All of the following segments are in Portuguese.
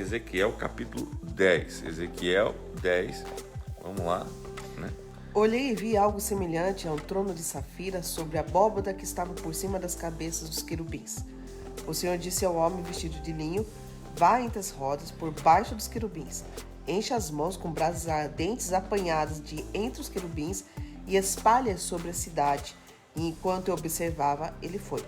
Ezequiel capítulo 10. Ezequiel 10, vamos lá, né? Olhei e vi algo semelhante a um trono de safira sobre a abóbada que estava por cima das cabeças dos querubins. O Senhor disse ao homem vestido de linho: vá entre as rodas, por baixo dos querubins. Enche as mãos com brasas ardentes apanhadas de entre os querubins e espalha sobre a cidade. E enquanto eu observava, ele foi.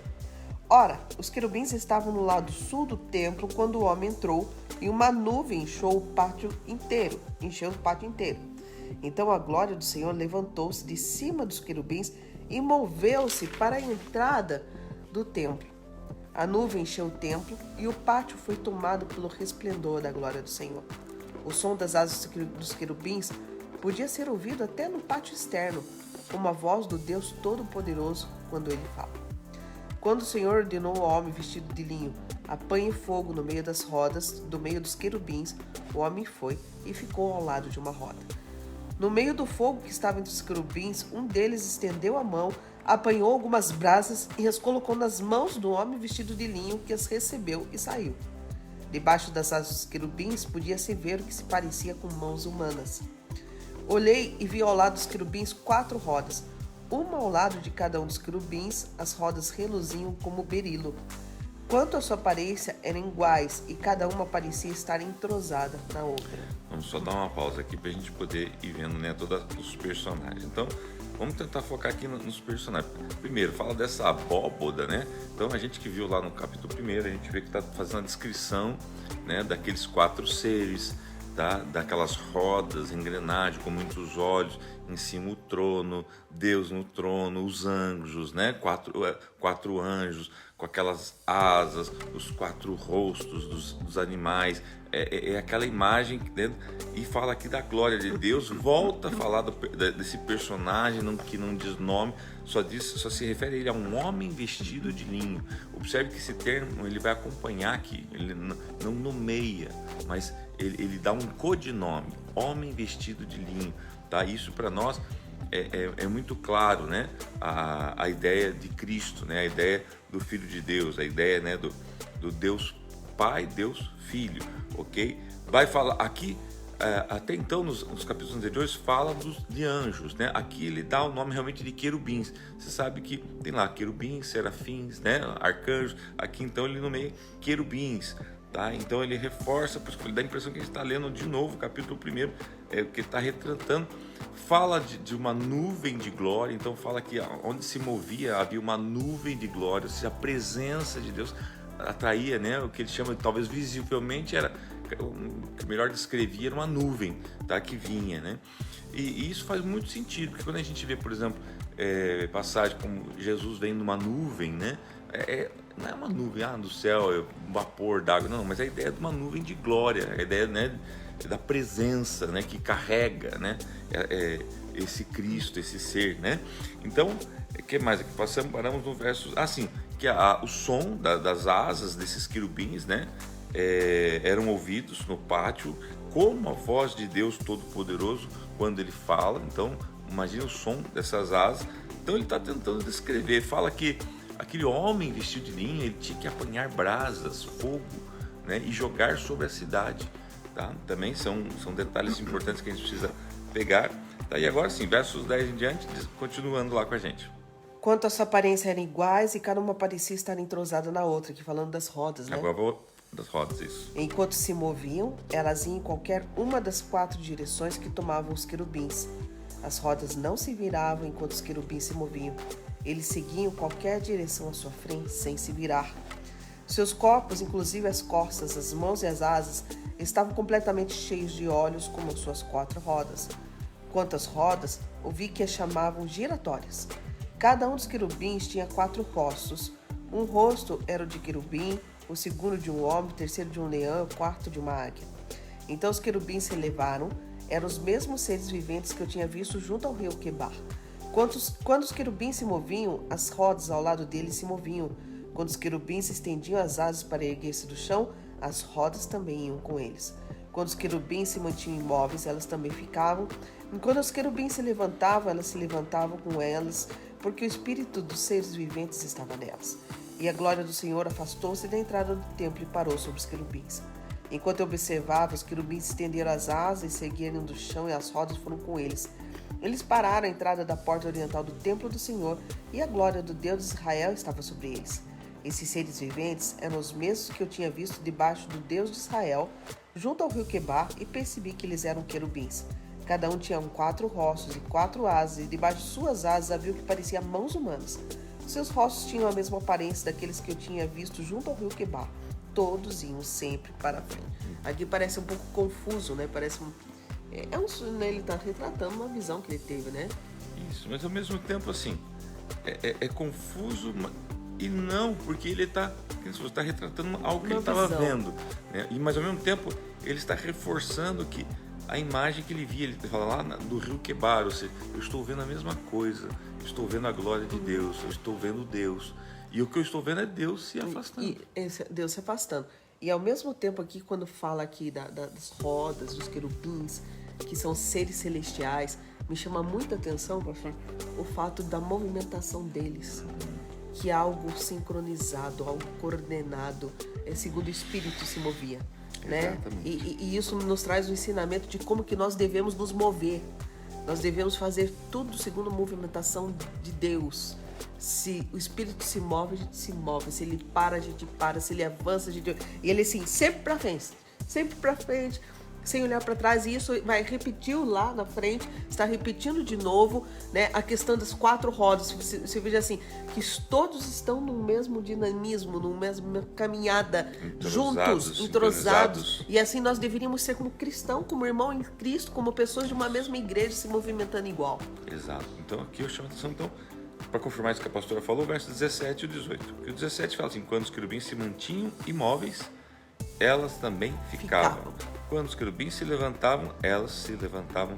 Ora, os querubins estavam no lado sul do templo quando o homem entrou e uma nuvem encheu o pátio inteiro. Então a glória do Senhor levantou-se de cima dos querubins e moveu-se para a entrada do templo. A nuvem encheu o templo e o pátio foi tomado pelo resplendor da glória do Senhor. O som das asas dos querubins podia ser ouvido até no pátio externo, como a voz do Deus Todo-Poderoso quando ele fala. Quando o Senhor ordenou ao homem vestido de linho: apanhe fogo no meio das rodas, do meio dos querubins, o homem foi e ficou ao lado de uma roda. No meio do fogo que estava entre os querubins, um deles estendeu a mão, apanhou algumas brasas e as colocou nas mãos do homem vestido de linho, que as recebeu e saiu. Debaixo das asas dos querubins podia-se ver o que se parecia com mãos humanas. Olhei e vi ao lado dos querubins 4 rodas, uma ao lado de cada um dos querubins. As rodas reluziam como berilo. Quanto à sua aparência, eram iguais e cada uma parecia estar entrosada na outra. Vamos só dar uma pausa aqui para a gente poder ir vendo, né, todos os personagens. Então, vamos tentar focar aqui nos personagens. Primeiro, fala dessa abóboda, né? Então, a gente que viu lá no capítulo 1, a gente vê que está fazendo a descrição, né, daqueles 4 seres, tá? Daquelas rodas, engrenagem com muitos olhos, em cima o trono, Deus no trono, os anjos, né? Quatro anjos com aquelas asas, os 4 rostos dos animais. É aquela imagem, né? E fala aqui da glória de Deus. Volta a falar desse personagem que não diz nome, só se refere a ele a um homem vestido de linho. Observe que esse termo ele vai acompanhar aqui, ele não nomeia, mas ele dá um codinome: homem vestido de linho, tá? Isso para nós é muito claro, né? A ideia de Cristo, né? A ideia do Filho de Deus, a ideia, né, do Deus Pai, Deus Filho, ok? Vai falar aqui, até então nos capítulos anteriores fala de anjos, né? Aqui ele dá o nome realmente de querubins. Você sabe que tem lá querubins, serafins, né? Arcanjos. Aqui então ele nomeia querubins, tá? Então ele reforça, por isso que ele dá a impressão que a gente está lendo de novo o capítulo 1, que está retratando. Fala de uma nuvem de glória. Então fala que onde se movia havia uma nuvem de glória, ou seja, a presença de Deus atraía, né? O que ele chama, talvez visivelmente, era o que melhor descrevia, era uma nuvem, tá? Que vinha, né? E isso faz muito sentido, porque quando a gente vê, por exemplo, passagem como Jesus vem numa nuvem, né? Não é uma nuvem do céu, um vapor d'água, não, mas a ideia de uma nuvem de glória, a ideia, né, da presença, né, que carrega, né, esse Cristo, esse ser, né? Então, o que mais aqui? Paramos no verso, assim, que o som das asas desses querubins, né, eram ouvidos no pátio como a voz de Deus Todo-Poderoso quando ele fala. Então, imagina o som dessas asas. Então, ele está tentando descrever, fala que aquele homem vestido de linho, ele tinha que apanhar brasas, fogo, né, e jogar sobre a cidade, tá? Também são detalhes importantes que a gente precisa pegar, tá? E agora sim, versos 10 em diante, continuando lá com a gente. Quanto à sua aparência, eram iguais e cada uma parecia estar entrosada na outra, aqui falando das rodas, né? Agora vou das rodas, isso. Enquanto se moviam, elas iam em qualquer uma das 4 direções que tomavam os querubins. As rodas não se viravam enquanto os querubins se moviam. Eles seguiam qualquer direção à sua frente sem se virar. Seus corpos, inclusive as costas, as mãos e as asas, estavam completamente cheios de olhos como suas 4 rodas. Quanto às rodas, ouvi que as chamavam giratórias. Cada um dos querubins tinha 4 rostos. Um rosto era o de querubim, o segundo de um homem, o terceiro de um leão, o quarto de uma águia. Então os querubins se elevaram, eram os mesmos seres viventes que eu tinha visto junto ao rio Quebar. Quando os querubins se moviam, as rodas ao lado deles se moviam. Quando os querubins estendiam as asas para erguer-se do chão, as rodas também iam com eles. Quando os querubins se mantinham imóveis, elas também ficavam. E quando os querubins se levantavam, elas se levantavam com elas, porque o espírito dos seres viventes estava nelas. E a glória do Senhor afastou-se da entrada do templo e parou sobre os querubins. Enquanto eu observava, os querubins estenderam as asas e seguiram do chão e as rodas foram com eles. Eles pararam à entrada da porta oriental do templo do Senhor e a glória do Deus de Israel estava sobre eles. Esses seres viventes eram os mesmos que eu tinha visto debaixo do Deus de Israel, junto ao rio Quebar, e percebi que eles eram querubins. Cada um tinha 4 rostos e 4 asas, e debaixo de suas asas havia o que parecia mãos humanas. Seus rostos tinham a mesma aparência daqueles que eu tinha visto junto ao rio Quebar. Todos iam sempre para a frente. Aqui parece um pouco confuso, né? Parece ele está retratando uma visão que ele teve, né? Isso, mas ao mesmo tempo, assim, é confuso e não, porque ele está retratando algo que ele estava vendo, né? Mas ao mesmo tempo, ele está reforçando que a imagem que ele via, ele fala lá do rio Quebar, ou seja, eu estou vendo a mesma coisa, estou vendo a glória de Deus, eu estou vendo Deus. E o que eu estou vendo é Deus se afastando. Deus se afastando. E ao mesmo tempo aqui, quando fala aqui das rodas, dos querubins, que são seres celestiais, me chama muita atenção, pastor, o fato da movimentação deles, que é algo sincronizado, algo coordenado, segundo o Espírito se movia, né? E isso nos traz um ensinamento de como que nós devemos nos mover. Nós devemos fazer tudo segundo a movimentação de Deus. Se o Espírito se move, a gente se move. Se ele para, a gente para. Se ele avança, a gente... E ele assim, sempre para frente, sem olhar para trás. E isso vai repetir lá na frente, está repetindo de novo, né? A questão das 4 rodas. Você veja assim, que todos estão no mesmo dinamismo, no mesmo caminhada, juntos, entrosados. E assim nós deveríamos ser como cristão, como irmão em Cristo, como pessoas de uma mesma igreja se movimentando igual. Exato. Então aqui eu chamo a atenção, para confirmar isso que a pastora falou, verso 17 e 18. Porque o 17 fala assim: quando os querubins se mantinham imóveis, elas também ficavam. Quando os querubins se levantavam, elas se levantavam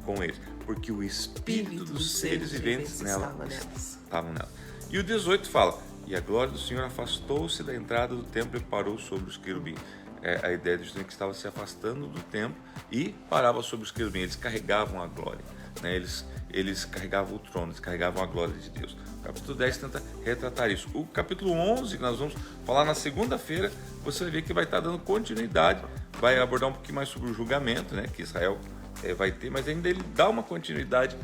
com eles. Porque o espírito dos seres viventes estavam nela. E o 18 fala: e a glória do Senhor afastou-se da entrada do templo e parou sobre os querubins. A ideia de que estava se afastando do templo e parava sobre os querubins. Eles carregavam a glória, né? Eles carregavam o trono, eles carregavam a glória de Deus. O capítulo 10 tenta retratar isso. O capítulo 11, que nós vamos falar na segunda-feira, você vai ver que vai estar dando continuidade, vai abordar um pouquinho mais sobre o julgamento, né, que Israel vai ter, mas ainda ele dá uma continuidade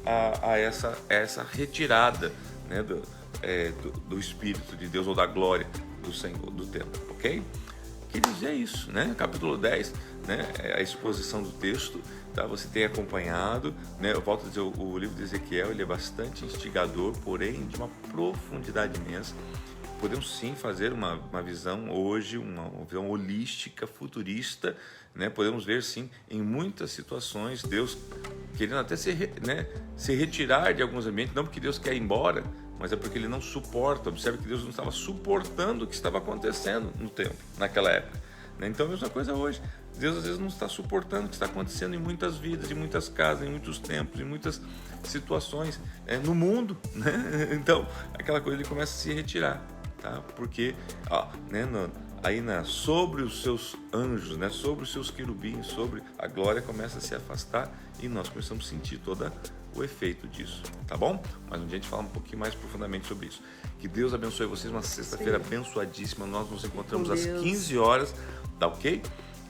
a essa retirada, né, do Espírito de Deus ou da glória do Senhor, do templo, ok? Queridos, é isso, né? Capítulo 10, né? A exposição do texto, tá? Você tem acompanhado, né? Eu volto a dizer, o livro de Ezequiel, ele é bastante instigador, porém de uma profundidade imensa. Podemos sim fazer uma visão hoje, uma visão holística, futurista, né? Podemos ver sim, em muitas situações, Deus querendo até se retirar de alguns ambientes, não porque Deus quer ir embora, mas é porque ele não suporta. Observe que Deus não estava suportando o que estava acontecendo no templo, naquela época, né? Então a mesma coisa hoje. Deus às vezes não está suportando o que está acontecendo em muitas vidas, em muitas casas, em muitos templos, em muitas situações no mundo, né? Então aquela coisa ele começa a se retirar, tá? Porque sobre os seus anjos, né, sobre os seus querubins, sobre a glória começa a se afastar e nós começamos a sentir todo o efeito disso, tá bom? Mas um dia a gente fala um pouquinho mais profundamente sobre isso. Que Deus abençoe vocês, uma sexta-feira abençoadíssima. Nós nos encontramos às 15 horas, tá ok?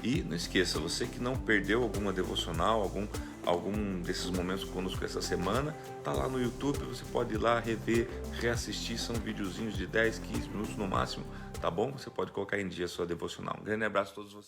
E não esqueça, você que não perdeu alguma devocional, algum desses momentos conosco essa semana, tá lá no YouTube, você pode ir lá rever, reassistir, são videozinhos de 10, 15 minutos no máximo, tá bom? Você pode colocar em dia a sua devocional. Um grande abraço a todos vocês.